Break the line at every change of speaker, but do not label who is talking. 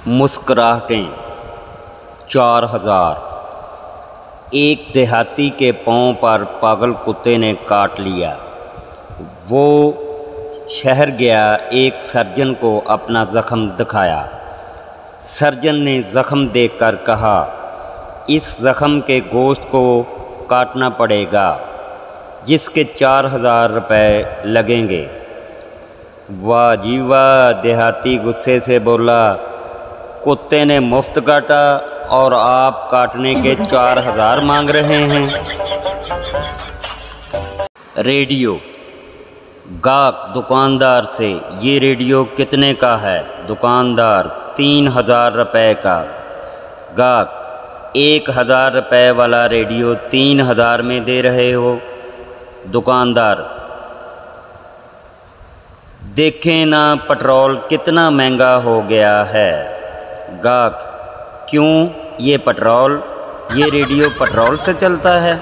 मुस्कुराहटें 4000। एक देहाती के पाँव पर पागल कुत्ते ने काट लिया। वो शहर गया, एक सर्जन को अपना ज़ख़म दिखाया। सर्जन ने ज़ख़म देखकर कहा, इस ज़ख़म के गोश्त को काटना पड़ेगा, जिसके 4000 रुपये लगेंगे। वाह जी वाह! देहाती गुस्से से बोला, कुत्ते ने मुफ्त काटा और आप काटने के 4000 मांग रहे हैं। रेडियो। गाहक दुकानदार से, ये रेडियो कितने का है? दुकानदार, 3000 रुपये का। गाहक, 1000 रुपये वाला रेडियो 3000 में दे रहे हो? दुकानदार, देखें ना पेट्रोल कितना महंगा हो गया है। गाहक, क्यों? ये पेट्रोल, ये रेडियो पेट्रोल से चलता है?